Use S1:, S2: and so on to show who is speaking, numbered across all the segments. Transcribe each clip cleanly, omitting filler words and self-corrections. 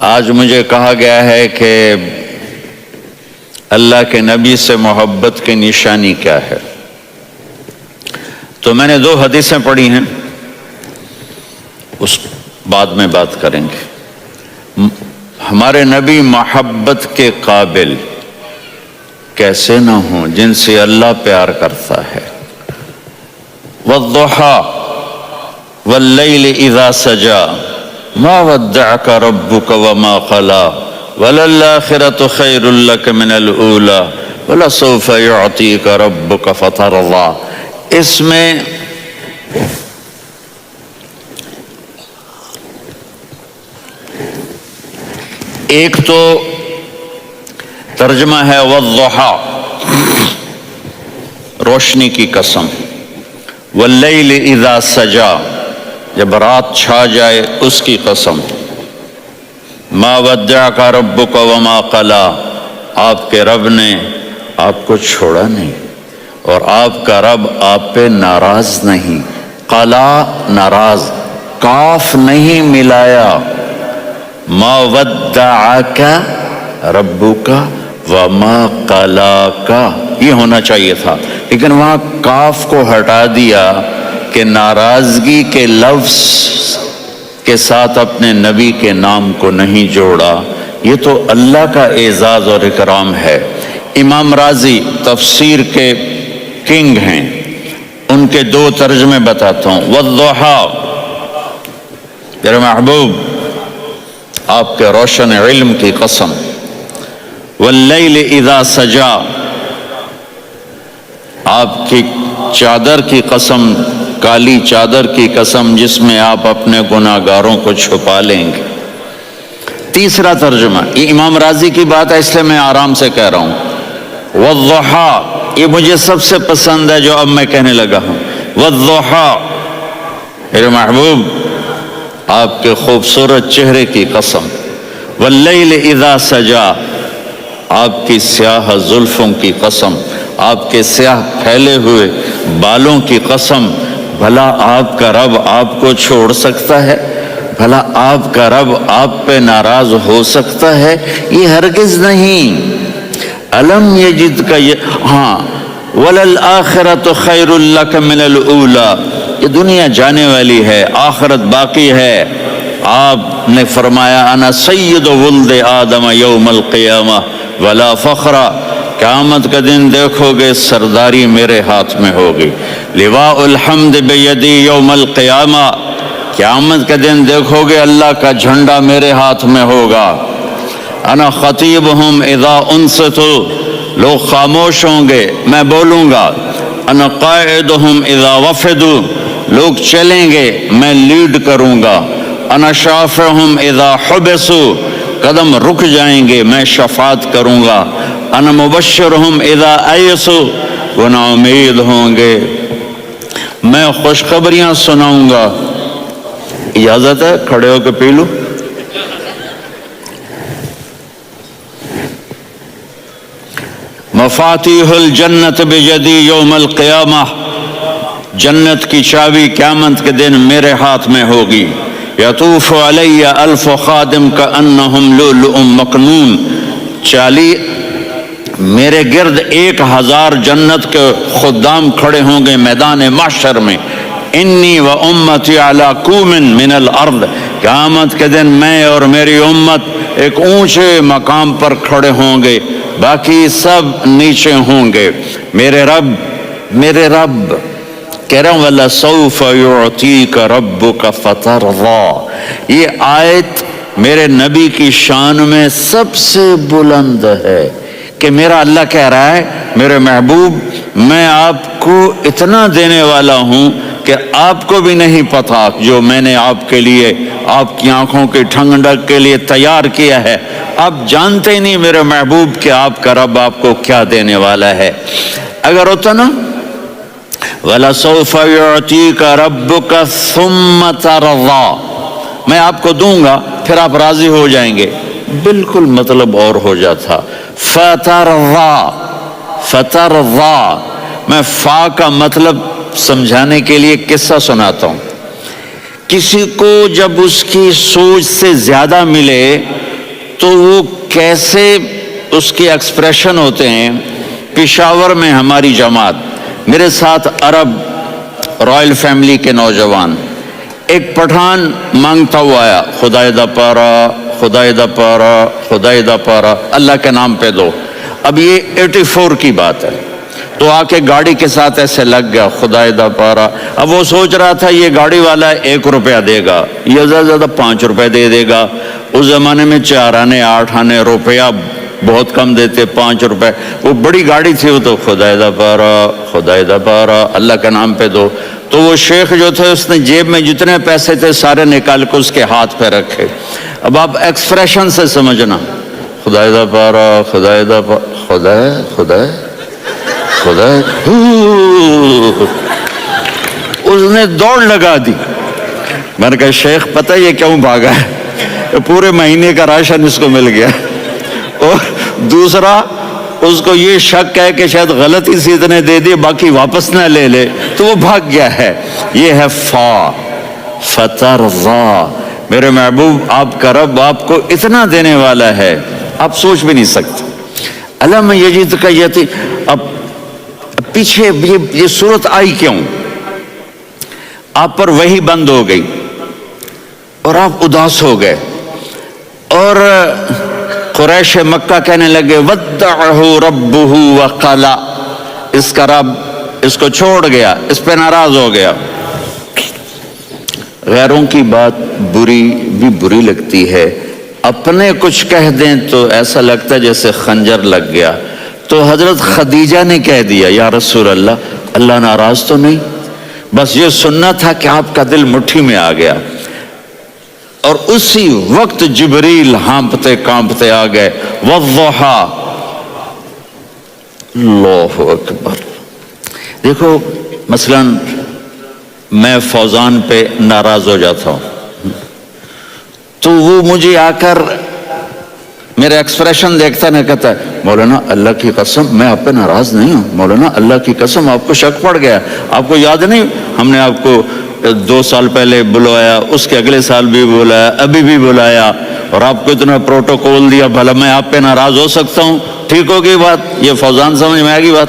S1: آج مجھے کہا گیا ہے کہ اللہ کے نبی سے محبت کی نشانی کیا ہے، تو میں نے 2 حدیثیں پڑھی ہیں، اس بعد میں بات کریں گے۔ ہمارے نبی محبت کے قابل کیسے نہ ہوں جن سے اللہ پیار کرتا ہے۔ والضحیٰ واللیل اذا سجا ما ودعك ربك وما قلى وللآخرة خير لك من الأولى ولسوف يعطيك ربك فترضى۔ اس میں ایک تو ترجمہ ہے والضحیٰ، روشنی کی قسم، واللیل اذا سجا، جب رات چھا جائے اس کی قسم، ما ودعک ربک وما قلی، آپ کے رب نے آپ کو چھوڑا نہیں اور آپ کا رب آپ پہ ناراض نہیں۔ قلا ناراض، کاف نہیں ملایا، ما ودعک ربک وما قلاک یہ ہونا چاہیے تھا، لیکن وہاں کاف کو ہٹا دیا کہ ناراضگی کے لفظ کے ساتھ اپنے نبی کے نام کو نہیں جوڑا۔ یہ تو اللہ کا اعزاز اور اکرام ہے۔ امام رازی تفسیر کے کنگ ہیں، ان کے 2 ترجمے بتاتا ہوں۔ والضحیٰ، میرے محبوب آپ کے روشن علم کی قسم، واللیل اذا سجا، آپ کی چادر کی قسم، کالی چادر کی قسم جس میں آپ اپنے گناہگاروں کو چھپا لیں گے۔ تیسرا ترجمہ، یہ امام راضی کی بات ہے اس لیے میں آرام سے کہہ رہا ہوں۔ والضحیٰ، یہ مجھے سب سے پسند ہے جو اب میں کہنے لگا ہوں۔ والضحیٰ، میرے محبوب آپ کے خوبصورت چہرے کی قسم، واللیل اذا سجا، آپ کی سیاہ زلفوں کی قسم، آپ کے سیاہ پھیلے ہوئے بالوں کی قسم۔ بھلا آپ کا رب آپ کو چھوڑ سکتا ہے؟ بھلا آپ کا رب آپ پہ ناراض ہو سکتا ہے؟ یہ ہرگز نہیں۔ الم یجد کا ہاں، وللآخرۃ خیر لک من الاولی، یہ دنیا جانے والی ہے، آخرت باقی ہے۔ آپ نے فرمایا انا سید ولد آدم یوم القیامہ ولا فخر، قیامت کا دن دیکھو گے سرداری میرے ہاتھ میں ہوگی۔ لواء الحمد بیدی یوم القیامہ، قیامت کا دن دیکھو گے اللہ کا جھنڈا میرے ہاتھ میں ہوگا۔ انا خطیبہم اذا انصتوا، لوگ خاموش ہوں گے میں بولوں گا۔ انا قائدہم اذا وفدوا، لوگ چلیں گے میں لیڈ کروں گا۔ انا شافعہم اذا حبسوا، قدم رک جائیں گے میں شفاعت کروں گا۔ انا مبشرہم اذا ایسوا، وہ نا امید ہوں گے میں خوشخبریاں سناؤں گا۔ اجازت ہے کھڑے ہو کے پی لوں؟ مفاتیح الجنت بیدی یوم القیامہ، جنت کی چابی قیامت کے دن میرے ہاتھ میں ہوگی۔ یطوف علی الف خادم کانہم لؤلؤ مکنون، میرے گرد 1000 جنت کے خدام کھڑے ہوں گے میدان محشر میں۔ انی و امتی علی کوم من الارض، قیامت کے دن میں اور میری امت ایک اونچے مقام پر کھڑے ہوں گے، باقی سب نیچے ہوں گے۔ میرے رب کہہ رہا ہوں وَلَسَوْفَ يُعْطِيكَ رَبُّكَ فَتَرْضَىٰ، یہ آیت میرے نبی کی شان میں سب سے بلند ہے کہ میرا اللہ کہہ رہا ہے میرے محبوب میں آپ کو اتنا دینے والا ہوں کہ آپ کو بھی نہیں پتا جو میں نے آپ کے لیے، آپ کی آنکھوں کی ٹھنڈک کے لیے تیار کیا ہے۔ آپ جانتے ہی نہیں میرے محبوب کہ آپ کا رب آپ کو کیا دینے والا ہے۔ اگر ہوتا نا وَلَسَوْفَ يُعْطِيكَ رَبُّكَ ثُمَّ تَرْضَىٰ، میں آپ کو دوں گا پھر آپ راضی ہو جائیں گے، بالکل مطلب اور ہو جاتا۔ فترضا، میں فا کا مطلب سمجھانے کے لیے قصہ سناتا ہوں۔ کسی کو جب اس کی سوچ سے زیادہ ملے تو وہ کیسے اس کے ایکسپریشن ہوتے ہیں. پشاور میں ہماری جماعت، میرے ساتھ عرب رائل فیملی کے نوجوان، ایک پٹھان مانگتا ہوا آیا، خدائے دا پارا، خدائے دا پارا، خدائے دا پارا، اللہ کے نام پہ دو. اب یہ 84 کی بات ہے. تو آ کے گاڑی کے ساتھ ایسے لگ گیا، خدائے دا پارا. اب وہ سوچ رہا تھا یہ گاڑی والا 1 روپیہ دے گا، یہ زیادہ زیادہ 5 روپے دے دے گا. اس زمانے میں 4 آنے 8 آنے روپیہ بہت کم دیتے، 5 روپے. وہ بڑی گاڑی تھی، وہ تو خدائے دا پارا، خدائے دا پارا، اللہ کے نام پہ دو. تو وہ شیخ جو تھے اس نے جیب میں جتنے پیسے تھے سارے نکال کے اس کے ہاتھ پہ رکھے. اب آپ ایکسپریشن سے سمجھنا، خدائے دا پارا، خدائے دا پارا، خدائے خدائے خدائے. اس نے دوڑ لگا دی. میں نے کہا شیخ پتہ یہ کیوں بھاگا ہے؟ پورے مہینے کا راشن اس کو مل گیا. اور دوسرا اس کو یہ شک ہے کہ شاید غلطی سے اتنے دے دیے باقی واپس نہ لے لے، تو وہ بھاگ گیا ہے. یہ ہے فترضا. میرے محبوب آپ کا رب آپ کو اتنا دینے والا ہے آپ سوچ بھی نہیں سکتے. علم یجد کا یتی. اب پیچھے یہ صورت آئی کیوں؟ آپ پر وحی بند ہو گئی اور آپ اداس ہو گئے، اور قریش مکہ کہنے لگے ودعہ ربہ وقلا، اس کا رب اس کو چھوڑ گیا، اس پہ ناراض ہو گیا. غیروں کی بات بری لگتی ہے، اپنے کچھ کہہ دیں تو ایسا لگتا ہے جیسے خنجر لگ گیا. تو حضرت خدیجہ نے کہہ دیا یا رسول اللہ، اللہ ناراض تو نہیں؟ بس یہ سننا تھا کہ آپ کا دل مٹھی میں آ گیا. اور اسی وقت جبریل ہانپتے کانپتے آ گئے. والضحیٰ، اللہ اکبر. دیکھو مثلا میں فوزان پہ ناراض ہو جاتا ہوں تو وہ مجھے آ کر میرے ایکسپریشن دیکھتا نہ کہتا ہے مولانا اللہ کی قسم میں آپ پہ ناراض نہیں ہوں، مولانا اللہ کی قسم آپ کو شک پڑ گیا، آپ کو یاد نہیں ہم نے آپ کو 2 سال پہلے بلایا، اس کے اگلے سال بھی بلایا، ابھی بھی بلایا، اور آپ کو اتنا پروٹوکول دیا، بھلا میں آپ پہ ناراض ہو سکتا ہوں؟ ٹھیک ہوگی بات؟ یہ فوزان سمجھ میں آ گئی بات.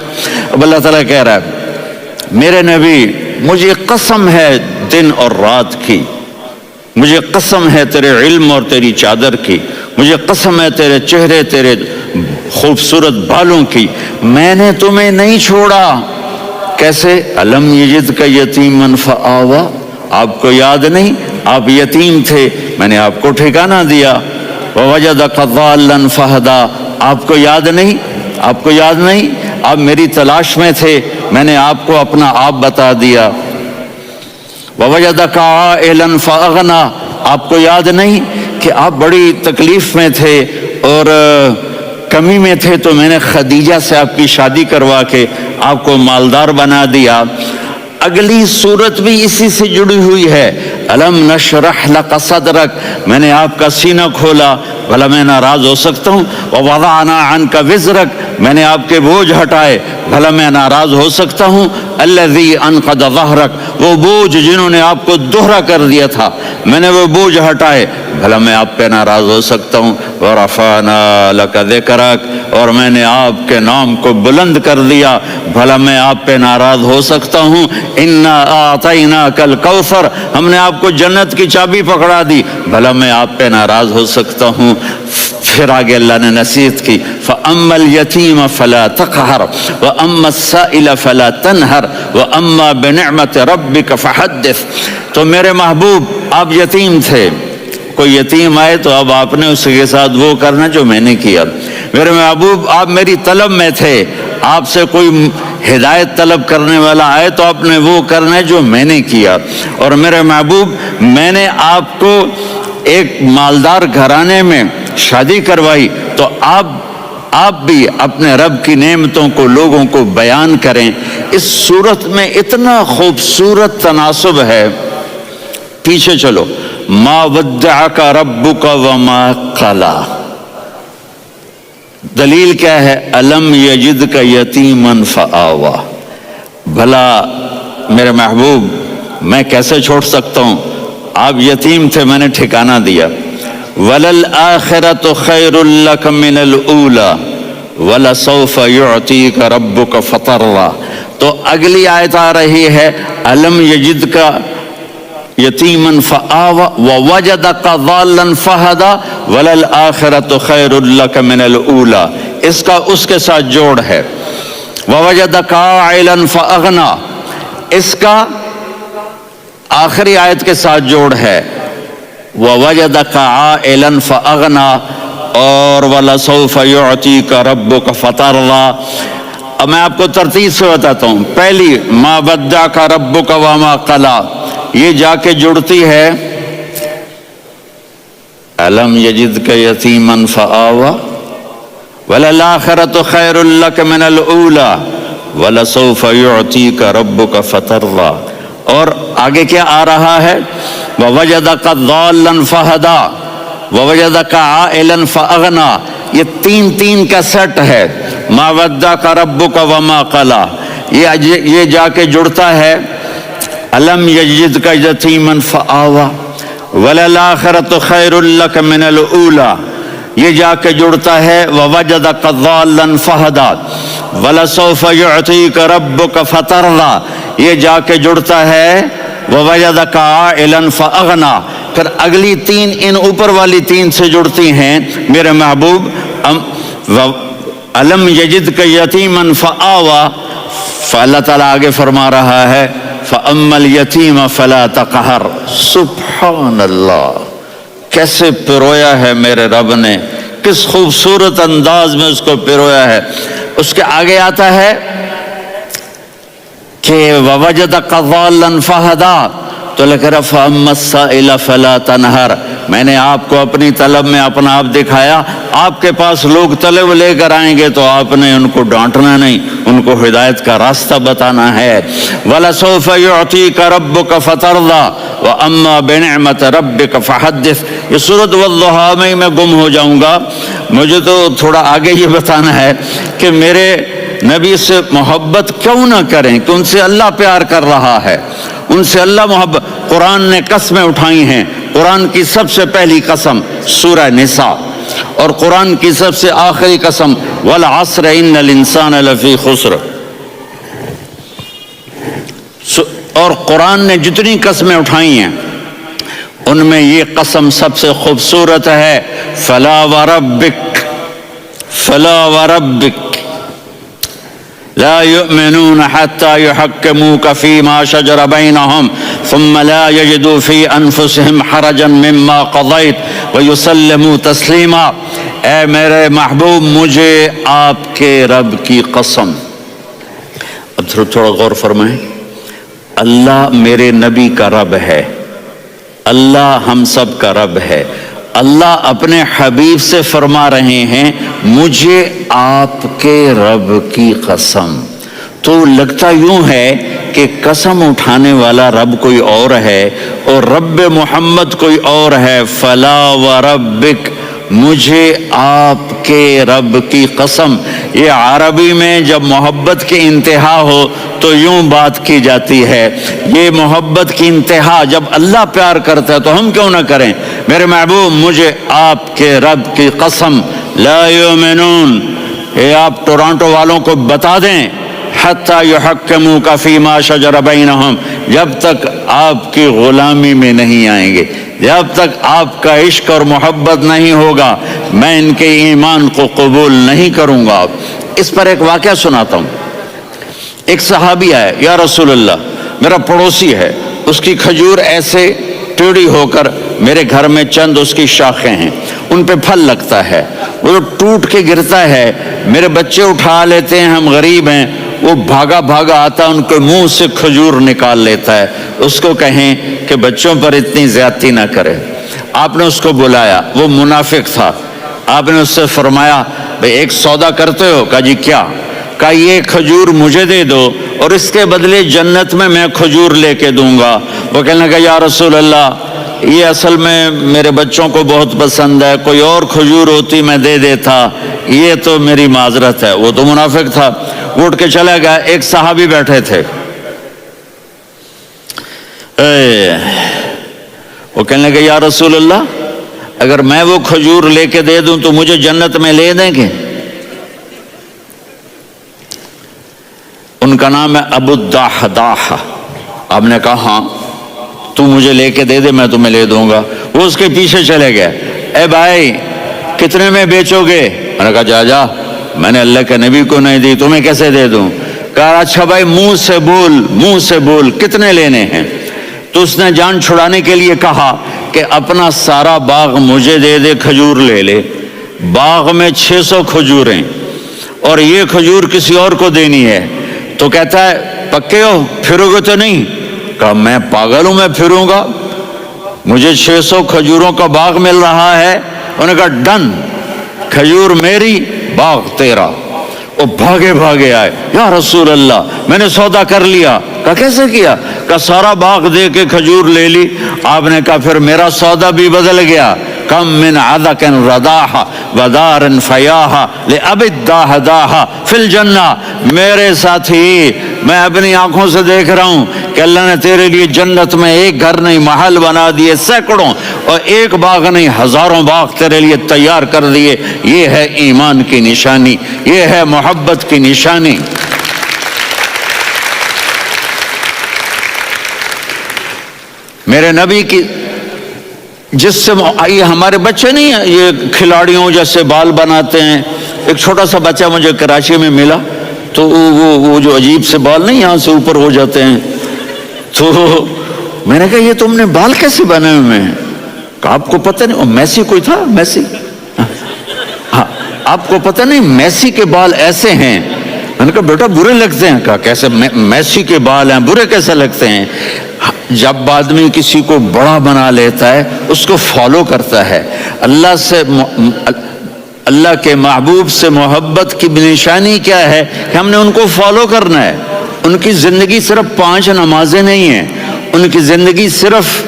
S1: اب اللہ تعالیٰ کہہ رہا ہے میرے نبی مجھے قسم ہے دن اور رات کی، مجھے قسم ہے تیرے علم اور تیری چادر کی، مجھے قسم ہے تیرے چہرے تیرے خوبصورت بالوں کی، میں نے تمہیں نہیں چھوڑا. کیسے؟ علم یجد کا یتیمن فآوا، آپ کو یاد نہیں آپ یتیم تھے، میں نے آپ کو ٹھکانہ دیا. ووجدک ضالا فہدا، آپ کو یاد نہیں، آپ کو یاد نہیں آپ میری تلاش میں تھے، میں نے آپ کو اپنا آپ بتا دیا. ووجدک عائلا فاغنا، آپ کو یاد نہیں کہ آپ بڑی تکلیف میں تھے اور کمی میں تھے تو میں نے خدیجہ سے آپ کی شادی کروا کے آپ کو مالدار بنا دیا. اگلی صورت بھی اسی سے جڑی ہوئی ہے. الم نشرح لک صدرک، میں نے آپ کا سینہ کھولا، بھلا میں ناراض ہو سکتا ہوں؟ ووضعنا عنک وزرک، میں نے آپ کے بوجھ ہٹائے، بھلا میں ناراض ہو سکتا ہوں؟ الذی انقض ظہرک، وہ بوجھ جنہوں نے آپ کو دوہرا کر دیا تھا میں نے وہ بوجھ ہٹائے، بھلا میں آپ پہ ناراض ہو سکتا ہوں؟ ورفعنا لک ذکرک، اور میں نے آپ کے نام کو بلند کر دیا، بھلا میں آپ پہ ناراض ہو سکتا ہوں؟ انا اعطیناک الکوثر، ہم نے آپ کو جنت کی چابی پکڑا دی، بھلا میں آپ پہ ناراض ہو سکتا ہوں؟ پھر آگے اللہ نے نصیحت کی، فَأَمَّا الْيَتِيمَ فَلَا تَقْهَرْ وَأَمَّا السَّائِلَ فَلَا تَنْهَرْ وَأَمَّا بِنِعْمَةِ رَبِّكَ فَحَدِّثْ. تو میرے محبوب آپ یتیم تھے، کوئی یتیم آئے تو اب آپ نے اس کے ساتھ وہ کرنا جو میں نے کیا. میرے محبوب آپ میری طلب میں تھے، آپ سے کوئی ہدایت طلب کرنے والا آئے تو آپ نے وہ کرنا ہے جو میں نے کیا. اور میرے محبوب میں نے آپ کو ایک مالدار گھرانے میں شادی کروائی تو آپ بھی اپنے رب کی نعمتوں کو لوگوں کو بیان کریں. اس صورت میں اتنا خوبصورت تناسب ہے. پیچھے چلو، ما ودعک ربک وما قلا، دلیل کیا ہے؟ الم یجدک یتیما فآوا. بھلا میرے محبوب میں کیسے چھوڑ سکتا ہوں؟ آپ یتیم تھے، میں نے ٹھکانہ دیا. وَلَلْآخِرَةُ خَيْرٌ لَكَ مِنَ الْأُولَى وَلَسَوْفَ يُعْطِيكَ رَبُّكَ فَتَرْضَىٰ۔ تو اگلی آیت آ رہی ہے أَلَمْ يَجِدْكَ یتیماً فآویٰ ووجدک ضالاً فہدیٰ وللآخرۃ خیر لک من الأولیٰ۔ اس کا اس کے ساتھ جوڑ ہے ووجدک عائلاً فأغنیٰ، اس کا آخری آیت کے ساتھ جوڑ ہے ووجدک عائلاً فأغنیٰ اور وَلَسَوْفَ يُعْطِيكَ رَبُّكَ فَتَرْضَىٰ۔ اب میں آپ کو ترتیب سے بتاتا ہوں۔ پہلی مَا وَدَّعَكَ رَبُّكَ وَمَا قَلَىٰ، یہ جا کے جڑتی ہے أَلَمْ يَجِدْكَ يَتِيمًا فَآوَىٰ وَلَلْآخِرَةُ خَيْرٌ لَكَ مِنَ الْأُولَىٰ وَلَسَوْفَ يُعْطِيكَ رَبُّكَ فَتَرْضَىٰ۔ اور آگے کیا آ رہا ہے وَوَجَدَكَ ضَالًّا فَهَدَىٰ وَوَجَدَكَ عَائِلًا فَأَغْنَىٰ۔ یہ تین کا سیٹ ہے مَا وَدَّعَكَ رَبُّكَ وَمَا قَلَىٰ۔ یہ جا کے جڑتا ہے أَلَمْ يَجِدْكَ يَتِيمًا فَآوَىٰ وَلَلْآخِرَةُ خَيْرٌ لَكَ مِنَ الْأُولَىٰ، یہ جا کے جڑتا ہے وَوَجَدَكَ ضَالًّا فَهَدَىٰ وَلَسَوْفَ يُعْطِيكَ رَبُّكَ فَتَرْضَىٰ، یہ جا کے جڑتا ہے وَوَجَدَكَ عَائِلًا فَأَغْنَىٰ۔ پھر اگلی تین ان اوپر والی تین سے جڑتی ہیں میرے محبوب أَلَمْ يَجِدْكَ يَتِيمًا فَآوَىٰ، فاللہ تعالیٰ آگے فرما رہا ہے فَأَمَّا الْيَتِيمَ فَلَا تَقْهَرْ۔ سبحان اللہ، کیسے پرویا ہے میرے رب نے، کس خوبصورت انداز میں اس کو پرویا ہے۔ اس کے آگے آتا ہے کہ وَوَجَدَكَ ضَالًّا فَهَدَىٰ، تو لکھ رہا فَأَمَّا السَّائِلَ فَلَا تَنْهَرْ، میں نے آپ کو اپنی طلب میں اپنا آپ دکھایا، آپ کے پاس لوگ طلب لے کر آئیں گے تو آپ نے ان کو ڈانٹنا نہیں، ان کو ہدایت کا راستہ بتانا ہے۔ وَلَسَوْفَ يُعْطِيكَ رَبُّكَ فَتَرْضَىٰ وَأَمَّا بِنِعْمَةِ رَبِّكَ فَحَدِّثْ۔ یہ سورۃ والضحیٰ میں گم ہو جاؤں گا، مجھے تو تھوڑا آگے یہ بتانا ہے کہ میرے نبی سے محبت کیوں نہ کریں، کہ ان سے اللہ پیار کر رہا ہے، ان سے اللہ محبت۔ قرآن نے قسمیں اٹھائی ہیں، قرآن کی سب سے پہلی قسم سورہ نساء، اور قرآن کی سب سے آخری قسم والعصر ان الانسان لفی خسر۔ اور قرآن نے جتنی قسمیں اٹھائی ہیں ان میں یہ قسم سب سے خوبصورت ہے فلا وربک لا يؤمنون حتى يحكموك فيما شجر بينهم ثم لا يجدوا في أنفسهم حرجا مما قضيت ويسلموا تسليما۔ اے میرے محبوب، مجھے آپ کے رب کی قسم۔ اب تھوڑا غور فرمائیں، اللہ میرے نبی کا رب ہے، اللہ ہم سب کا رب ہے، اللہ اپنے حبیب سے فرما رہے ہیں مجھے آپ کے رب کی قسم۔ تو لگتا یوں ہے کہ قسم اٹھانے والا رب کوئی اور ہے اور رب محمد کوئی اور ہے۔ فلا وربک، مجھے آپ کے رب کی قسم۔ یہ عربی میں جب محبت کی انتہا ہو تو یوں بات کی جاتی ہے، یہ محبت کی انتہا جب اللہ پیار کرتا ہے تو ہم کیوں نہ کریں۔ میرے محبوب، مجھے آپ کے رب کی قسم لا یؤمنون، یہ آپ ٹورانٹو والوں کو بتا دیں حتی یحکموک فیما شجر بینہم، جب تک آپ کی غلامی میں نہیں آئیں گے، جب تک آپ کا عشق اور محبت نہیں ہوگا، میں ان کے ایمان کو قبول نہیں کروں گا۔ اس پر ایک واقعہ سناتا ہوں۔ ایک صحابی آئے، یا رسول اللہ، میرا پڑوسی ہے، اس کی کھجور ایسے ٹیڑھی ہو کر میرے گھر میں چند اس کی شاخیں ہیں، ان پہ پھل لگتا ہے، وہ ٹوٹ کے گرتا ہے، میرے بچے اٹھا لیتے ہیں، ہم غریب ہیں، وہ بھاگا بھاگا آتا ہے، ان کے منہ سے کھجور نکال لیتا ہے۔ اس کو کہیں کہ بچوں پر اتنی زیادتی نہ کرے۔ آپ نے اس کو بلایا، وہ منافق تھا، آپ نے اس سے فرمایا بھئی ایک سودا کرتے ہو؟ کہا جی کیا؟ کہا یہ کھجور مجھے دے دو اور اس کے بدلے جنت میں کھجور لے کے دوں گا۔ وہ کہنے لگا یا رسول اللہ، یہ اصل میں میرے بچوں کو بہت پسند ہے، کوئی اور کھجور ہوتی میں دے دیتا، یہ تو میری معذرت ہے۔ وہ تو منافق تھا، وہ اٹھ کے چلا گیا۔ ایک صحابی بیٹھے تھے، وہ کہنے لگے یا رسول اللہ، اگر میں وہ کھجور لے کے دے دوں تو مجھے جنت میں لے دیں گے؟ ان کا نام ہے ابو الدحداح۔ آپ نے کہا ہاں تو مجھے لے کے دے دے، میں تمہیں لے دوں گا۔ وہ اس کے پیچھے چلے گئے، اے بھائی کتنے میں بیچو گے؟ میں نے کہا جا میں نے اللہ کے نبی کو نہیں دی، تمہیں کیسے دے دوں؟ کہا اچھا بھائی منہ سے بول کتنے لینے ہیں؟ تو اس نے جان چھڑانے کے لیے کہا کہ اپنا سارا باغ مجھے دے دے، کھجور لے لے۔ باغ میں 600 کھجوریں اور یہ کھجور کسی اور کو دینی ہے۔ تو کہتا ہے پکے ہو، پھرو گے تو نہیں؟ کہا میں پاگل ہوں، میں پھروں گا؟ مجھے 600 کھجوروں کا باغ مل رہا ہے۔ انہوں نے کہا ڈن، کھجور میری، باغ تیرا۔ وہ بھاگے آئے، یا رسول اللہ میں نے سودا کر لیا۔ کہا کیسے کیا؟ کہا سارا باغ دے کے کھجور لے لی۔ آپ نے کہا پھر میرا سودا بھی بدل گیا۔ کم من عدق رداح ودار فیاح لأبی الدحداح فی الجنہ۔ میرے ساتھی میں اپنی آنکھوں سے دیکھ رہا ہوں کہ اللہ نے تیرے لیے جنت میں ایک گھر نہیں محل بنا دیے سینکڑوں، اور ایک باغ نہیں ہزاروں باغ تیرے لیے تیار کر دیے۔ یہ ہے ایمان کی نشانی، یہ ہے محبت کی نشانی۔ میرے نبی کی جس سے یہ ہمارے بچے نہیں ہیں یہ کھلاڑیوں جیسے بال بناتے ہیں۔ ایک چھوٹا سا بچہ مجھے کراچی میں ملا، تو وہ جو عجیب سے بال نہیں یہاں سے اوپر ہو جاتے ہیں، تو میں نے کہا یہ تم نے بال کیسے بنے ہوئے ہیں؟ کہا آپ کو پتہ نہیں؟ میسی کوئی تھا، میسی، ہاں آپ کو پتہ نہیں میسی کے بال ایسے ہیں؟ میں نے کہا بیٹا برے لگتے ہیں۔ کہا کیسے؟ میسی کے بال ہیں برے کیسے لگتے ہیں؟ جب آدمی کسی کو بڑا بنا لیتا ہے اس کو فالو کرتا ہے۔ اللہ کے محبوب سے محبت کی نشانی کیا ہے کہ ہم نے ان کو فالو کرنا ہے۔ ان کی زندگی صرف 5 نمازیں نہیں ہیں، ان کی زندگی صرف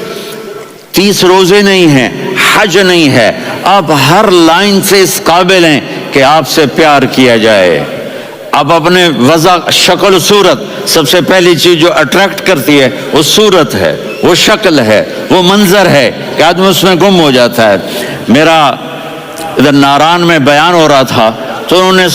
S1: 30 روزے نہیں ہیں، حج نہیں ہے۔ آپ ہر لائن سے اس قابل ہیں کہ آپ سے پیار کیا جائے۔ آپ اپنے وضع، شکل، صورت، سب سے پہلی چیز جو اٹریکٹ کرتی ہے وہ صورت ہے، وہ شکل ہے، وہ منظر ہے کہ آدمی اس میں گم ہو جاتا ہے۔ میرا ادھر ناران میں بیان ہو رہا تھا تو انہوں نے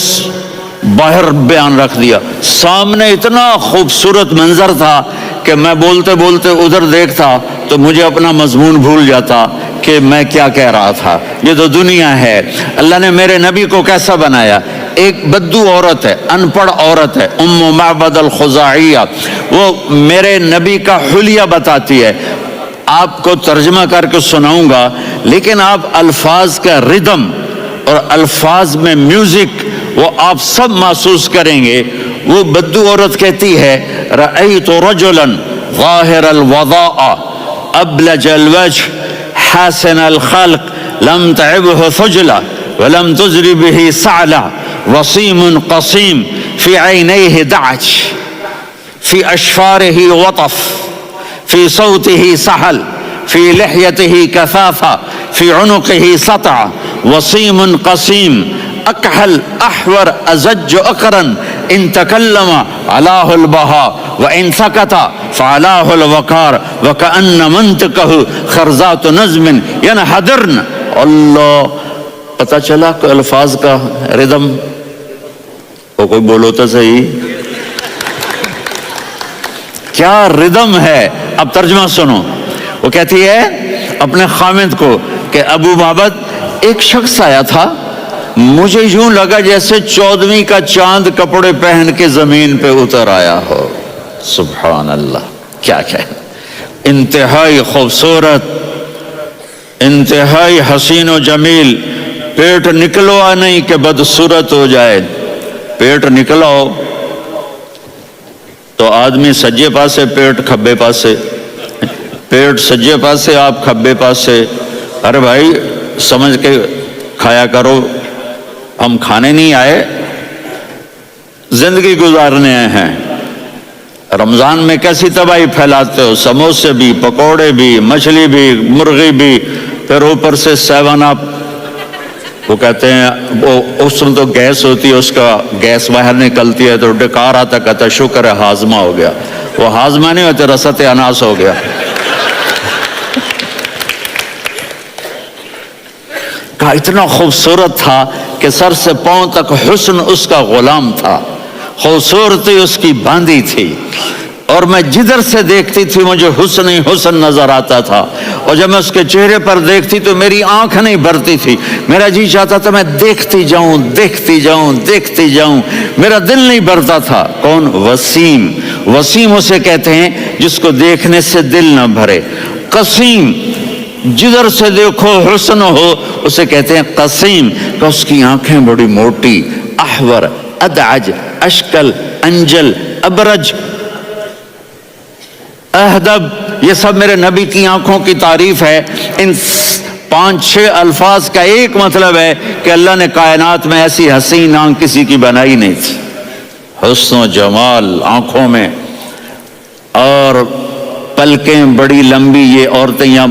S1: باہر بیان رکھ دیا، سامنے اتنا خوبصورت منظر تھا کہ میں بولتے بولتے ادھر دیکھتا تو مجھے اپنا مضمون بھول جاتا کہ میں کیا کہہ رہا تھا۔ یہ تو دنیا ہے۔ اللہ نے میرے نبی کو کیسا بنایا؟ ایک بدو عورت ہے، ان پڑھ عورت ہے، ام معبد الخزاعیہ، وہ میرے نبی کا حلیہ بتاتی ہے۔ آپ کو ترجمہ کر کے سناؤں گا، لیکن آپ الفاظ کا ردم اور الفاظ میں میوزک وہ آپ سب محسوس کریں گے۔ وہ بدو عورت کہتی ہے رأیت رجلا ظاہر الوضاء ابلج الوجه حسن الخلق لم تعبه ثجلة ولم تجر به سعلة وصيم قصيم في عينيه دعج في أشفاره وطف في صوته سحل في لحيته كثافة في عنقه سطع وصيم قصيم أكحل أحور أزج أقرن إن تكلم علاه البهاء وإن سكت فعلاه الوقار وكأن منطقه خرزات نظم ينحدرن۔ اللہ، پتہ چلا کہ الفاظ کا ردم وہ کوئی بولو تو صحیح، کیا ردم ہے۔ اب ترجمہ سنو۔ وہ کہتی ہے اپنے خامد کو کہ ابو معبد ایک شخص آیا تھا، مجھے یوں لگا جیسے 14ویں کا چاند کپڑے پہن کے زمین پہ اتر آیا ہو۔ سبحان اللہ، کیا انتہائی خوبصورت، انتہائی حسین و جمیل۔ پیٹ نکلوا نہیں کہ بدصورت ہو جائے، پیٹ نکلاؤ تو آدمی سجے پاسے پیٹ کھبے پاسے، پیٹ سجے پاسے آپ کھبے پاسے۔ ارے بھائی سمجھ کے کھایا کرو، ہم کھانے نہیں آئے، زندگی گزارنے آئے ہیں۔ رمضان میں کیسی تباہی پھیلاتے ہو، سموسے بھی، پکوڑے بھی، مچھلی بھی، مرغی بھی، پھر اوپر سے 7 اپ۔ وہ کہتے ہیں وہ اس میں تو گیس ہوتی ہے، اس کا گیس باہر نکلتی ہے تو ڈکار آتا، کہتا شکر ہے ہاضمہ ہو گیا۔ وہ ہاضمہ نہیں ہوتے، رسط اناس ہو گیا۔ کہا اتنا خوبصورت تھا کہ سر سے پاؤں تک حسن اس کا غلام تھا، خوبصورتی اس کی باندھی تھی، اور میں جدھر سے دیکھتی تھی مجھے حسن ہی حسن نظر آتا تھا، اور جب میں اس کے چہرے پر دیکھتی تو میری آنکھ نہیں بھرتی تھی، میرا جی چاہتا تھا میں دیکھتی جاؤں دیکھتی جاؤں دیکھتی جاؤں، میرا دل نہیں بھرتا تھا۔ کون؟ وسیم۔ وسیم اسے کہتے ہیں جس کو دیکھنے سے دل نہ بھرے۔ قسیم، جدھر سے دیکھو حسن ہو اسے کہتے ہیں قسیم، کہ اس کی آنکھیں بڑی موٹی، احور، ادعج، اشکل، انجل، ابرج، اہدب، یہ سب میرے نبی کی آنکھوں کی تعریف ہے۔ ان 5-6 الفاظ کا ایک مطلب ہے کہ اللہ نے کائنات میں ایسی حسین آنکھ کسی کی بنائی نہیں تھی۔ حسن و جمال آنکھوں میں، اور پلکیں بڑی لمبی، یہ عورتیں یہاں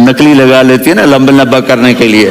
S1: نکلی لگا لیتی ہیں نا لمبا کرنے کے لیے،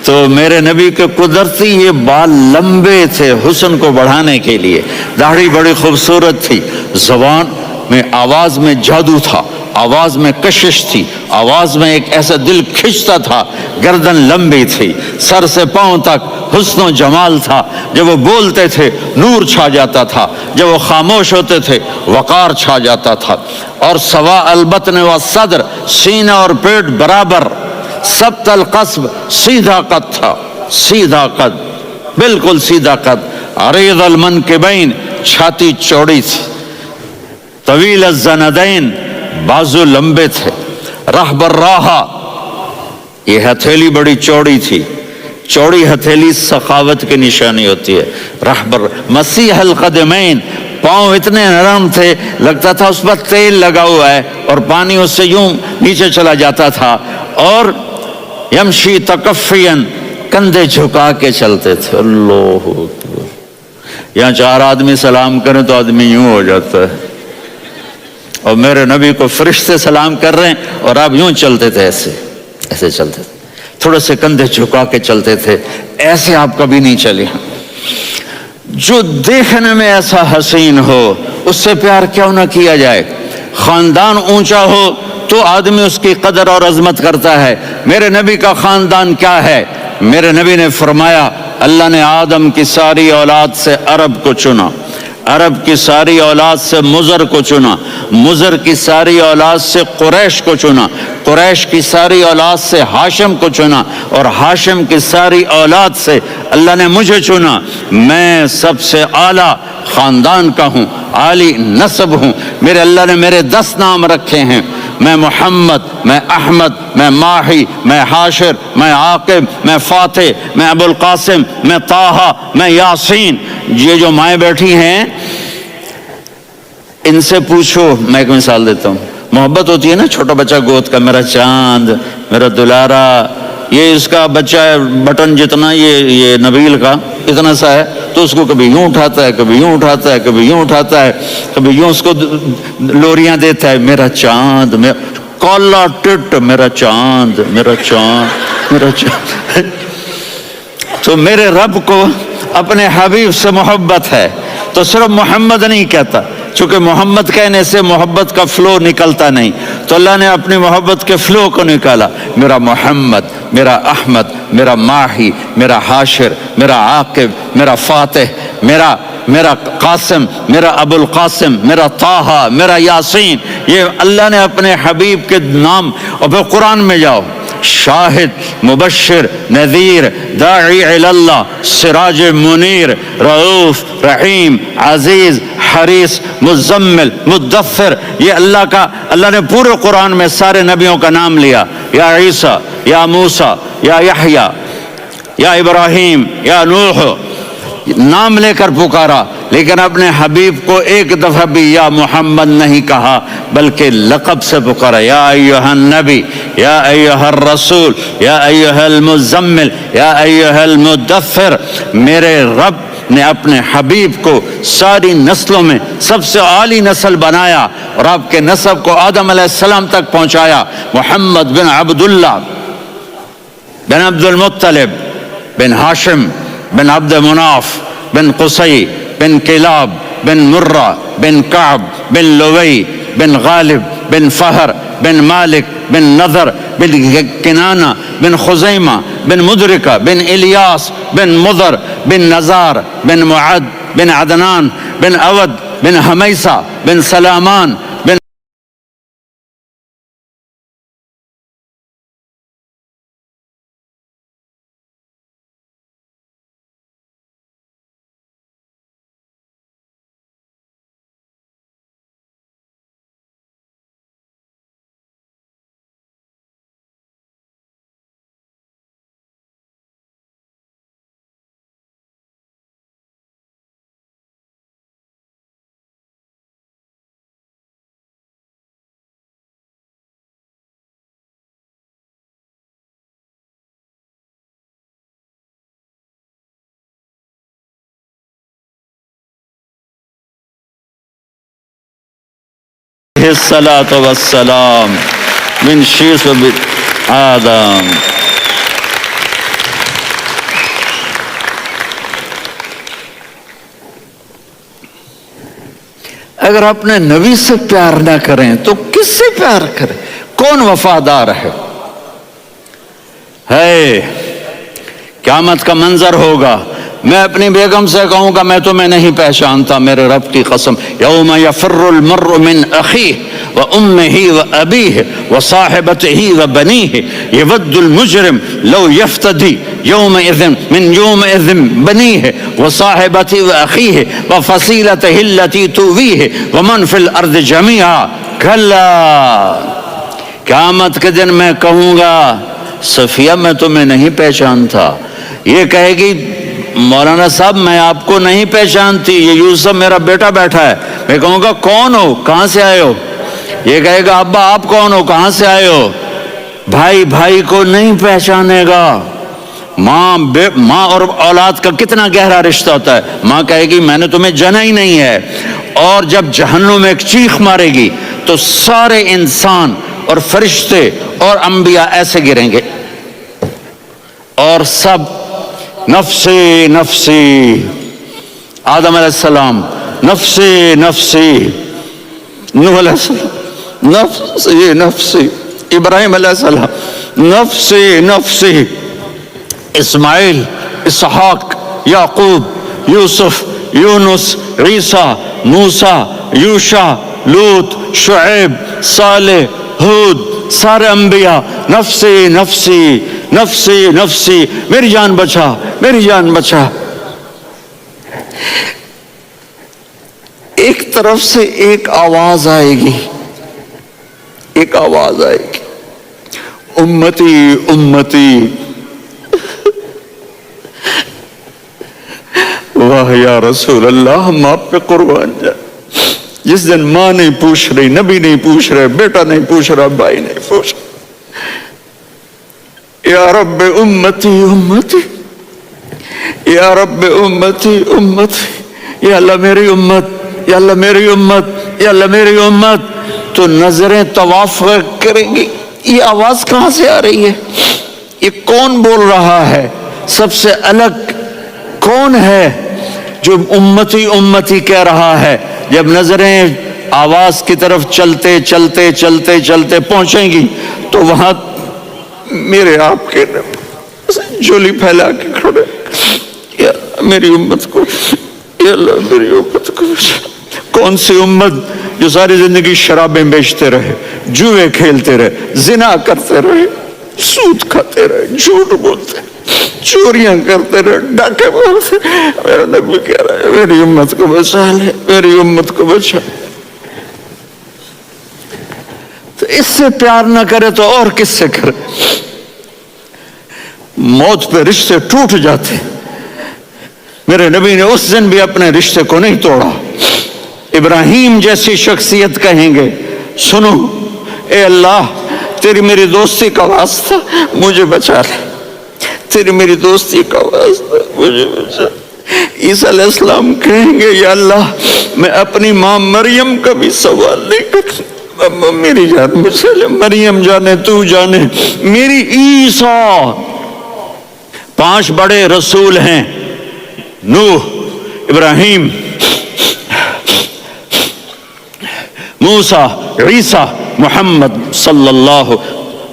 S1: تو میرے نبی کے قدرتی یہ بال لمبے تھے حسن کو بڑھانے کے لیے، داڑھی بڑی خوبصورت تھی، زبان میں آواز میں جادو تھا، آواز میں کشش تھی، آواز میں ایک ایسا دل کھنچتا تھا، گردن لمبی تھی، سر سے پاؤں تک حسن و جمال تھا، جب وہ بولتے تھے نور چھا جاتا تھا، جب وہ خاموش ہوتے تھے وقار چھا جاتا تھا، اور سوا البطن و صدر، سینہ اور پیٹ برابر، سبت القصب، سیدھا قد تھا، سیدھا قد، بالکل سیدھا قد، عریض المنکبین، چھاتی چوڑی تھی، طویل الزندین، بازو لمبے تھے، رحب الراحہ، یہ ہتھیلی بڑی چوڑی تھی، چوڑی ہتھیلی سخاوت کی نشانی ہوتی ہے، رحب مسیح القدمین، پاؤں اتنے نرم تھے لگتا تھا اس پر تیل لگا ہوا ہے، اور پانی اس سے یوں نیچے چلا جاتا تھا، اور یمشی تکفین، کندھے جھکا کے چلتے تھے۔ اللہ اکبر، یہاں 4 آدمی سلام کریں تو آدمی یوں ہو جاتا ہے، اور میرے نبی کو فرشتے سلام کر رہے ہیں اور آپ یوں چلتے تھے، ایسے ایسے چلتے تھے، تھوڑے سے کندھے جھکا کے چلتے تھے، ایسے آپ کبھی نہیں چلے۔ جو دیکھنے میں ایسا حسین ہو اس سے پیار کیوں نہ کیا جائے؟ خاندان اونچا ہو تو آدمی اس کی قدر اور عظمت کرتا ہے۔ میرے نبی کا خاندان کیا ہے؟ میرے نبی نے فرمایا اللہ نے آدم کی ساری اولاد سے عرب کو چنا، عرب کی ساری اولاد سے مضر کو چنا، مضر کی ساری اولاد سے قریش کو چنا، قریش کی ساری اولاد سے ہاشم کو چنا، اور ہاشم کی ساری اولاد سے اللہ نے مجھے چنا۔ میں سب سے اعلیٰ خاندان کا ہوں، عالی نسب ہوں، میرے اللہ نے میرے 10 نام رکھے ہیں، میں محمد، میں احمد، میں ماہی، میں حاشر، میں عاقب، میں فاتح، میں ابو القاسم، میں طٰہٰ، میں یاسین۔ یہ جو مائیں بیٹھی ہیں ان سے پوچھو، میں ایک مثال دیتا ہوں، محبت ہوتی ہے نا چھوٹا بچہ گود کا، میرا چاند، میرا دلارا، یہ اس کا بچہ ہے بٹن جتنا، یہ نبیل کا اتنا سا ہے، تو اس کو کبھی یوں اٹھاتا ہے، کبھی یوں اٹھاتا ہے، کبھی یوں اٹھاتا ہے، کبھی یوں اس کو لوریاں دیتا ہے، میرا چاند، کالا ٹٹ، میرا چاند، میرا چاند، میرا چاند۔ تو میرے رب کو اپنے حبیب سے محبت ہے تو صرف محمد نہیں کہتا، چونکہ محمد کہنے سے محبت کا فلو نکلتا نہیں، تو اللہ نے اپنی محبت کے فلو کو نکالا، میرا محمد، میرا احمد، میرا ماہی، میرا حاشر، میرا عاقب، میرا فاتح، میرا قاسم، میرا ابو القاسم، میرا طٰہٰ، میرا یاسین، یہ اللہ نے اپنے حبیب کے نام۔ اور پھر قرآن میں جاؤ، شاہد، مبشر، نذیر، داعی اللہ، سراج منیر، رؤوف، رحیم، عزیز، حریص، مزمل، مدثر، یہ اللہ نے پورے قرآن میں سارے نبیوں کا نام لیا، یا عیسیٰ، یا موسیٰ، یا یحییٰ، یا ابراہیم، یا نوح، نام لے کر پکارا، لیکن اپنے حبیب کو ایک دفعہ بھی یا محمد نہیں کہا بلکہ لقب سے پکارا، یا ایھا النبی، یا ایھا الرسول، یا ایھا المزمل، یا ایھا المدثر۔ میرے رب نے اپنے حبیب کو ساری نسلوں میں سب سے عالی نسل بنایا، اور آپ کے نسب کو آدم علیہ السلام تک پہنچایا، محمد بن عبداللہ بن عبد المطلب بن ہاشم بن عبد مناف بن قصی بن کلاب بن مرہ بن کعب بن لوی بن غالب بن فہر بن مالک بن نضر بن کنانہ بن خزیمہ بن مدرکہ بن الیاس بن مضر بن نزار بن معد بن عدنان بن اود بن حمیسہ بن سلامان بن الصلاۃ والسلام من شیث آدم۔ اگر اپنے نبی سے پیار نہ کریں تو کس سے پیار کریں؟ کون وفادار ہے؟ قیامت کا منظر ہوگا، میں اپنی بیگم سے کہوں گا میں تمہیں نہیں پہچانتا، میرے رب کی قسم، یوم یفر المرء من اخیہ وامہ وابیہ وصاحبتہ وبنیہ یود المجرم لو یفتدی یومئذ من یومئذ بنیہ وصاحبتہ واخیہ وفصیلتہ التی تؤویہ ومن فی الارض جمیعا کلا۔ قیامت کے دن میں کہوں گا صفیہ میں تمہیں نہیں پہچانتا، یہ کہے گی مولانا صاحب میں آپ کو نہیں پہچانتی، یہ یوسف میرا بیٹا بیٹھا ہے۔ میں کہوں گا کون ہو، کہاں سے آئے ہو؟ یہ کہے گا ابا آپ کون ہو، کہاں سے آئے ہو؟ بھائی بھائی کو نہیں پہچانے گا۔ ماں اور اولاد کا کتنا گہرا رشتہ ہوتا ہے، ماں کہے گی میں نے تمہیں جنا ہی نہیں ہے، اور جب جہنم میں ایک چیخ مارے گی تو سارے انسان اور فرشتے اور انبیاء ایسے گریں گے اور سب نفسی نفسی، آدم علیہ السلام نفسی نفسی، نوح علیہ السلام نفسی نفسی، ابراہیم علیہ السلام نفسی نفسی، اسماعیل، اسحاق، یعقوب، یوسف، یونس، عیسیٰ، موسیٰ، یوشع، لوط، شعیب، صالح، ہود، سارے انبیاء نفسی نفسی نفسی نفسی، میری جان بچا میری جان بچا۔ ایک طرف سے ایک آواز آئے گی، ایک آواز آئے گی، امتی امتی۔ واہ یا رسول اللہ، ہم آپ پہ قربان جائیں۔ جس دن ماں نہیں پوچھ رہی، نبی نہیں پوچھ رہے، بیٹا نہیں پوچھ رہا، بھائی نہیں پوچھ رہا، یا رب امتی امتی، یا رب امتی امتی، یا اللہ میری امت، یا اللہ میری امت، یا اللہ میری امت، تو نظریں طواف کریں گی۔ یہ آواز کہاں سے آ رہی ہے؟ یہ کون بول رہا ہے؟ سب سے الگ کون ہے جو امتی امتی کہہ رہا ہے؟ جب نظریں آواز کی طرف چلتے چلتے چلتے چلتے پہنچیں گی تو وہاں میرے آپ کے جولی پھیلا کے کھڑے، یا میری امت کو، یا اللہ میری امت کو۔ کون سی امت جو ساری زندگی شرابیں بیچتے رہے، جوئے کھیلتے رہے، زنا کرتے رہے، سود کھاتے رہے، جھوٹ بولتے رہے، چوریاں کرتے رہے، ڈاکے مارتے رہے۔ میرا نبی کہہ رہا ہے میری امت کو بچا لے، میری امت کو بچا۔ تو اس سے پیار نہ کرے تو اور کس سے کرے؟ موت پہ رشتے ٹوٹ جاتے، میرے نبی نے اس دن بھی اپنے رشتے کو نہیں توڑا۔ ابراہیم جیسی شخصیت کہیں گے سنو اے اللہ تیری میری دوستی کا واسطہ مجھے بچا لے، تیری میری دوستی کا واسطہ مجھے بچا۔ عیسیٰ علیہ السلام کہیں گے یا اللہ میں اپنی ماں مریم کا بھی سوال نہیں کرتا، میری جان بچا لے، مریم جانے تو جانے، میری عیسیٰ۔ 5 بڑے رسول ہیں، نوح، ابراہیم، موسیٰ، عیسیٰ، محمد صلی اللہ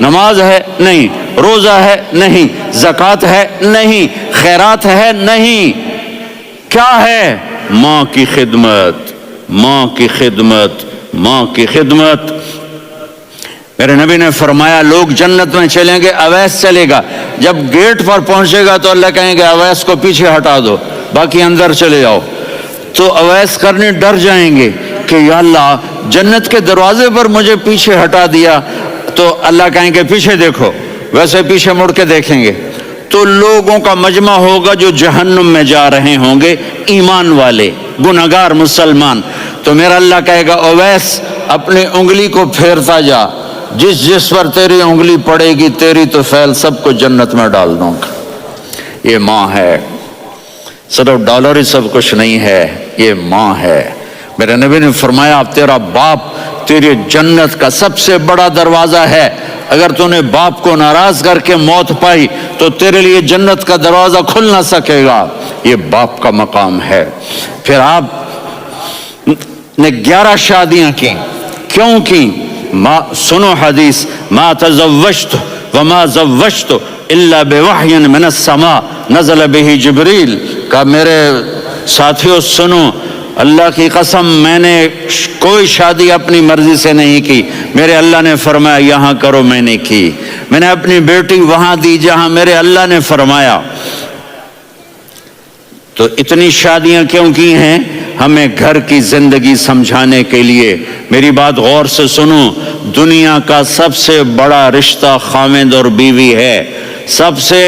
S1: نماز ہے نہیں، روزہ ہے نہیں، زکوٰۃ ہے نہیں، خیرات ہے نہیں، کیا ہے؟ ماں کی خدمت، ماں کی خدمت، ماں کی خدمت۔ میرے نبی نے فرمایا لوگ جنت میں چلیں گے، اویس چلے گا، جب گیٹ پر پہنچے گا تو اللہ کہیں گے اویس کو پیچھے ہٹا دو، باقی اندر چلے جاؤ۔ تو اویس کرنے ڈر جائیں گے کہ یا اللہ جنت کے دروازے پر مجھے پیچھے ہٹا دیا، تو اللہ کہیں گے پیچھے دیکھو، ویسے پیچھے مڑ کے دیکھیں گے تو لوگوں کا مجمع ہوگا جو جہنم میں جا رہے ہوں گے، ایمان والے، گنہگار مسلمان۔ تو میرا اللہ کہے گا اویس اپنی انگلی کو پھیرتا جا، جس پر تیری انگلی پڑے گی تیری تو فعل سب کو جنت میں ڈال دوں گا۔ یہ ماں ہے، صرف ڈالر ہی سب کچھ نہیں ہے، یہ ماں ہے۔ میرے نبی نے فرمایا اب تیرا باپ تیری جنت کا سب سے بڑا دروازہ ہے، اگر تو نے باپ کو ناراض کر کے موت پائی تو تیرے لیے جنت کا دروازہ کھل نہ سکے گا، یہ باپ کا مقام ہے۔ پھر آپ نے 11 شادیاں کی، کیوں کی؟ سنو حدیث، ما تزوجت وما زوجت الا بوحی من السماء نزل به جبریل، کہا میرے ساتھیوں سنو، اللہ کی قسم میں نے کوئی شادی اپنی مرضی سے نہیں کی، میرے اللہ نے فرمایا یہاں کرو، میں نے کی۔ میں نے اپنی بیٹی وہاں دی جہاں میرے اللہ نے فرمایا۔ تو اتنی شادیاں کیوں کی ہیں؟ ہمیں گھر کی زندگی سمجھانے کے لیے۔ میری بات غور سے سنو، دنیا کا سب سے بڑا رشتہ خاوند اور بیوی ہے، سب سے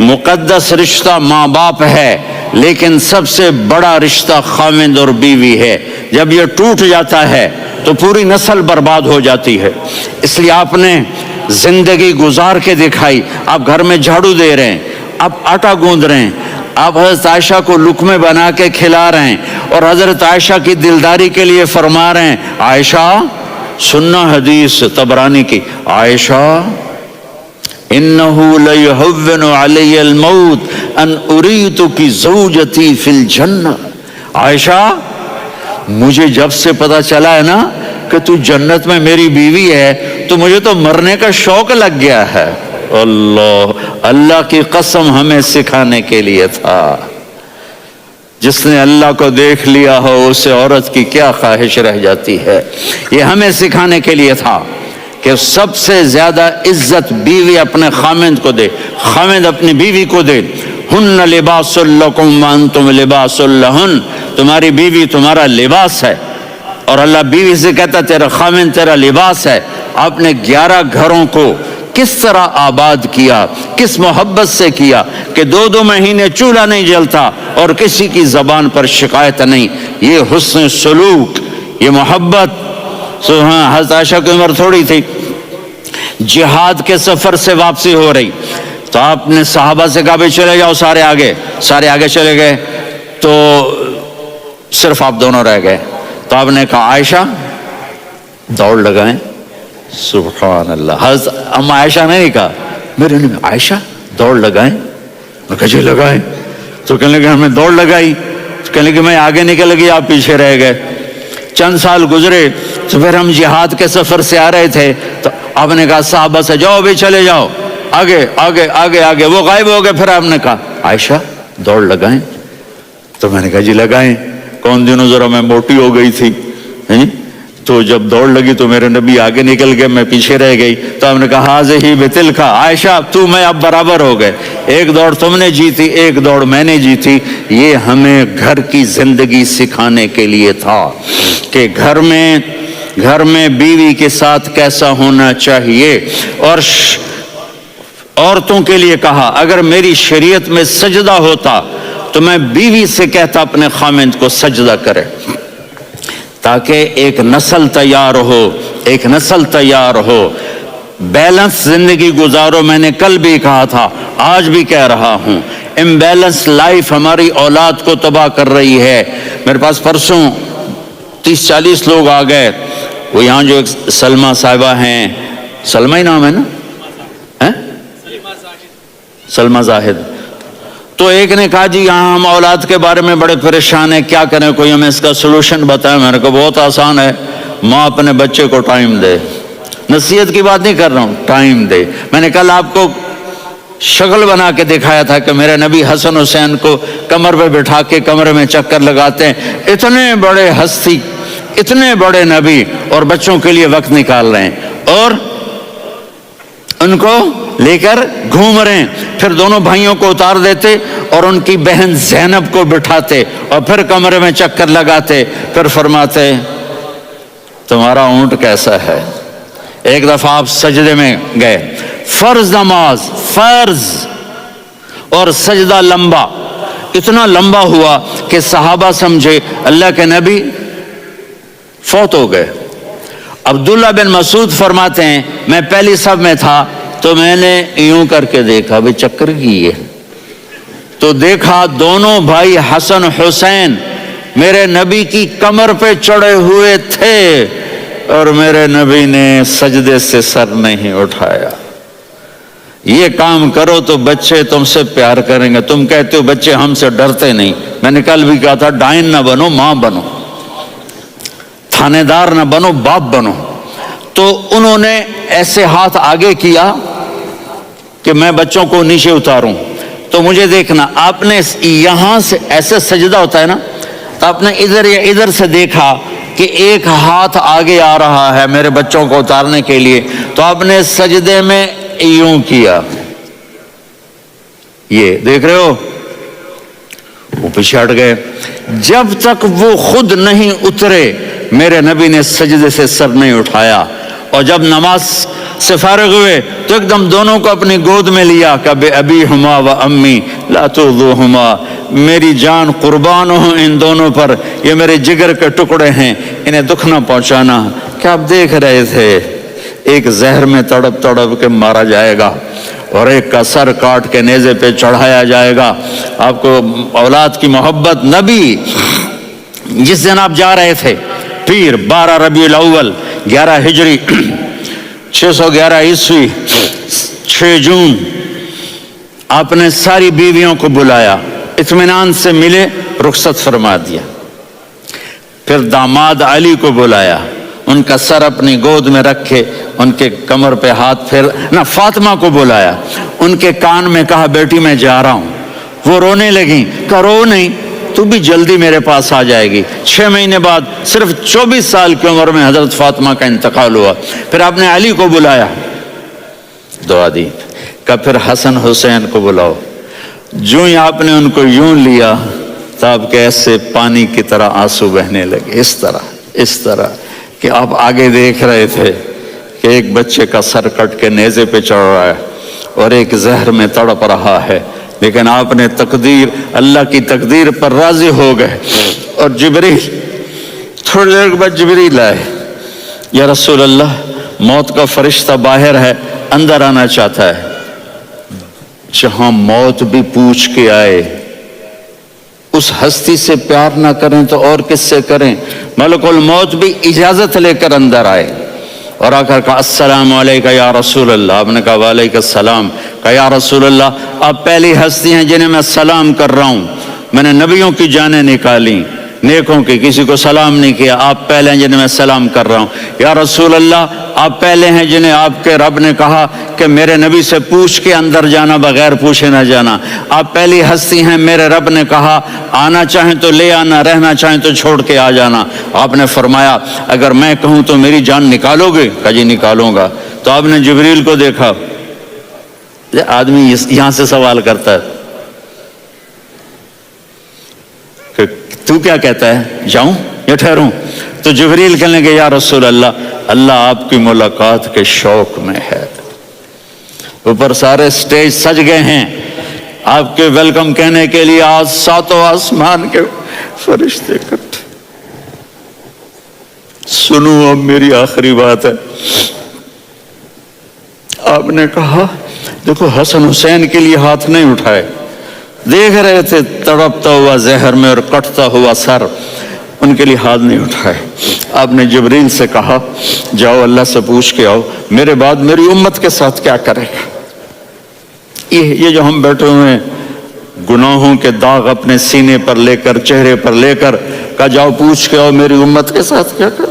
S1: مقدس رشتہ ماں باپ ہے، لیکن سب سے بڑا رشتہ خاوند اور بیوی ہے۔ جب یہ ٹوٹ جاتا ہے تو پوری نسل برباد ہو جاتی ہے۔ اس لیے آپ نے زندگی گزار کے دکھائی، آپ گھر میں جھاڑو دے رہے ہیں، آپ آٹا گوندھ رہے ہیں، آپ حضرت عائشہ کو لقمے بنا کے کھلا رہے ہیں، اور حضرت عائشہ کی دلداری کے لیے فرما رہے ہیں عائشہ سننا حدیث طبرانی کی، عائشہ انہو لیہون علی الموت ان اریتکی زوجتی فی الجنہ، عائشہ مجھے جب سے پتا چلا ہے نا کہ تو جنت میں میری بیوی ہے تو مجھے تو مرنے کا شوق لگ گیا ہے۔ اللہ کی قسم ہمیں سکھانے کے لیے تھا، جس نے اللہ کو دیکھ لیا ہو اسے عورت کی کیا خواہش رہ جاتی ہے۔ یہ ہمیں سکھانے کے لیے تھا کہ سب سے زیادہ عزت بیوی اپنے خاوند کو دے، خاوند اپنی بیوی کو دے۔ ہن لباس لکم وانتم لباس لہن، تمہاری بیوی تمہارا لباس ہے، اور اللہ بیوی سے کہتا تیرا خاوند تیرا لباس ہے۔ آپ نے 11 گھروں کو کس طرح آباد کیا، کس محبت سے کیا کہ 2 مہینے چولہا نہیں جلتا اور کسی کی زبان پر شکایت نہیں۔ یہ حسن سلوک، یہ محبت۔ حضرت عائشہ کی عمر تھوڑی تھی، جہاد کے سفر سے واپسی ہو رہی، تو آپ نے صحابہ سے کہا بھی چلے جاؤ سارے آگے چلے گئے، تو صرف آپ دونوں رہ گئے۔ تو آپ نے کہا عائشہ دوڑ لگائیں، سبحان اللہ۔ حضرت اما عائشہ نے نہیں کہا، میرے نے عائشہ دوڑ لگائیں، میں کہا جی لگائیں، تو کہنے لگے ہمیں دوڑ لگائی، تو کہنے لگے میں آگے نکل گئی آپ پیچھے رہ گئے۔ چند سال گزرے تو پھر ہم جہاد کے سفر سے آ رہے تھے، تو آپ نے کہا صحابہ سے جاؤ بھی چلے جاؤ آگے آگے آگے آگے، وہ غائب ہو گئے۔ پھر آپ نے کہا عائشہ دوڑ لگائیں، تو میں نے کہا جی لگائیں۔ کون دنوں ذرا میں موٹی ہو گئی تھی، تو جب دوڑ لگی تو میرے نبی آگے نکل گئے، میں پیچھے رہ گئی۔ تو ہم نے کہا ہاذہ بتلکا، عائشہ تو میں اب برابر ہو گئے، ایک دوڑ تم نے جیتی ایک دوڑ میں نے جیتی۔ یہ ہمیں گھر کی زندگی سکھانے کے لیے تھا کہ گھر میں بیوی کے ساتھ کیسا ہونا چاہیے۔ اور عورتوں کے لیے کہا اگر میری شریعت میں سجدہ ہوتا تو میں بیوی سے کہتا اپنے خاوند کو سجدہ کرے، تاکہ ایک نسل تیار ہو، بیلنس زندگی گزارو۔ میں نے کل بھی کہا تھا، آج بھی کہہ رہا ہوں، امبیلنس لائف ہماری اولاد کو تباہ کر رہی ہے۔ میرے پاس پرسوں 30-40 لوگ آ گئے، وہ یہاں جو ایک سلمہ صاحبہ ہیں، سلمہ ہی نام ہے نا، سلمہ زاہد، تو ایک نے کہا جی یہاں ہم اولاد کے بارے میں بڑے پریشان ہیں، کیا کریں، کوئی ہمیں اس کا سلوشن بتائیں۔ میں نے کہا بہت آسان ہے، ماں اپنے بچے کو ٹائم دے، نصیحت کی بات نہیں کر رہا ہوں، ٹائم دے۔ میں نے کل آپ کو شکل بنا کے دکھایا تھا کہ میرے نبی حسن حسین کو کمر پہ بٹھا کے کمرے میں چکر لگاتے ہیں۔ اتنے بڑے ہستی، اتنے بڑے نبی، اور بچوں کے لیے وقت نکال رہے ہیں اور ان کو لے کر گھوم رہے ہیں۔ پھر دونوں بھائیوں کو اتار دیتے اور ان کی بہن زینب کو بٹھاتے اور پھر کمرے میں چکر لگاتے، پھر فرماتے تمہارا اونٹ کیسا ہے۔ ایک دفعہ آپ سجدے میں گئے، فرض نماز، فرض، اور سجدہ لمبا، اتنا لمبا ہوا کہ صحابہ سمجھے اللہ کے نبی فوت ہو گئے۔ عبداللہ بن مسعود فرماتے ہیں میں پہلی صف میں تھا تو میں نے یوں کر کے دیکھا، بھئی چکر کی ہے، تو دیکھا دونوں بھائی حسن حسین میرے نبی کی کمر پہ چڑھے ہوئے تھے اور میرے نبی نے سجدے سے سر نہیں اٹھایا۔ یہ کام کرو تو بچے تم سے پیار کریں گے۔ تم کہتے ہو بچے ہم سے ڈرتے نہیں، میں نے کل بھی کہا تھا ڈائن نہ بنو، ماں بنو، تھانے دار نہ بنو، باپ بنو۔ تو انہوں نے ایسے ہاتھ آگے کیا کہ میں بچوں کو نیچے اتاروں، تو مجھے دیکھنا، آپ نے یہاں سے ایسے سجدہ ہوتا ہے نا، تو آپ نے ادھر یا ادھر سے دیکھا کہ ایک ہاتھ آگے آ رہا ہے میرے بچوں کو اتارنے کے لیے، تو آپ نے سجدے میں یوں کیا، یہ دیکھ رہے ہو، وہ پیچھے ہٹ گئے۔ جب تک وہ خود نہیں اترے میرے نبی نے سجدے سے سر نہیں اٹھایا، اور جب نماز سے فارغ ہوئے تو ایک دم دونوں کو اپنی گود میں لیا کہ بے ابی ہما و امی لا تؤذوہما، میری جان قربان ہو ان دونوں پر، یہ میرے جگر کے ٹکڑے ہیں، انہیں دکھ نہ پہنچانا۔ کیا آپ دیکھ رہے تھے ایک زہر میں تڑپ تڑپ کے مارا جائے گا اور ایک کا سر کاٹ کے نیزے پہ چڑھایا جائے گا۔ آپ کو اولاد کی محبت، نبی جس دن آپ جا رہے تھے پیر 12 ربیع الاول 11 ہجری 611 عیسوی 6 جون، آپ نے ساری بیویوں کو بلایا، اطمینان سے ملے، رخصت فرما دیا۔ پھر داماد علی کو بلایا، ان کا سر اپنی گود میں رکھے، ان کے کمر پہ ہاتھ پھیر نہ، فاطمہ کو بلایا، ان کے کان میں کہا بیٹی میں جا رہا ہوں۔ وہ رونے لگیں، کہا رو نہیں، تو بھی جلدی میرے پاس آ جائے گی۔ 6 مہینے بعد صرف 24 سال کی عمر میں حضرت فاطمہ کا انتقال ہوا۔ پھر آپ نے علی کو بلایا، دعا دی، کہ پھر حسن حسین کو بلاؤ۔ جو ہی آپ نے ان کو یوں لیا تو آپ کے ایسے پانی کی طرح آنسو بہنے لگے، اس طرح کہ آپ آگے دیکھ رہے تھے کہ ایک بچے کا سر کٹ کے نیزے پہ چڑھ رہا ہے اور ایک زہر میں تڑپ رہا ہے، لیکن آپ نے تقدیر، اللہ کی تقدیر پر راضی ہو گئے۔ اور جبریل، تھوڑی دیر کے بعد جبریل آئے، یا رسول اللہ موت کا فرشتہ باہر ہے، اندر آنا چاہتا ہے۔ جہاں موت بھی پوچھ کے آئے، اس ہستی سے پیار نہ کریں تو اور کس سے کریں؟ ملک الموت بھی اجازت لے کر اندر آئے اور آ کر کہا السلام علیکہ یا رسول اللہ۔ آپ نے کہا وعلیکم السلام۔ کہا یا رسول اللہ آپ پہلی ہستی ہیں جنہیں میں سلام کر رہا ہوں، میں نے نبیوں کی جانیں نکالی، نیکوں کی، کسی کو سلام نہیں کیا، آپ پہلے ہیں جنہیں میں سلام کر رہا ہوں۔ یا رسول اللہ آپ پہلے ہیں جنہیں آپ کے رب نے کہا کہ میرے نبی سے پوچھ کے اندر جانا، بغیر پوچھے نہ جانا۔ آپ پہلی ہستی ہیں، میرے رب نے کہا آنا چاہیں تو لے آنا، رہنا چاہیں تو چھوڑ کے آ جانا۔ آپ نے فرمایا اگر میں کہوں تو میری جان نکالو گے؟ کہا جی نکالوں گا۔ تو آپ نے جبریل کو دیکھا، آدمی یہاں سے سوال کرتا ہے کہ تو کیا کہتا ہے، جاؤں یا ٹھہروں؟ تو جبریل کہنے لگے یا رسول اللہ، اللہ آپ کی ملاقات کے شوق میں ہے۔ اوپر سارے سٹیج سج گئے ہیں آپ کے ویلکم کہنے کے لیے، آج 7 آسمان کے فرشتے اکٹھے۔ سنو اب میری آخری بات ہے۔ آپ نے کہا دیکھو حسن حسین کے لیے ہاتھ نہیں اٹھائے، دیکھ رہے تھے تڑپتا ہوا زہر میں اور کٹتا ہوا سر، ان کے لیے ہاتھ نہیں اٹھائے۔ آپ نے جبریل سے کہا جاؤ اللہ سے پوچھ کے آؤ میرے بعد میری امت کے ساتھ کیا کرے گا۔ یہ جو ہم بیٹھے ہوئے ہیں گناہوں کے داغ اپنے سینے پر لے کر، چہرے پر لے کر، کہا جاؤ پوچھ کے آؤ میری امت کے ساتھ کیا کرے۔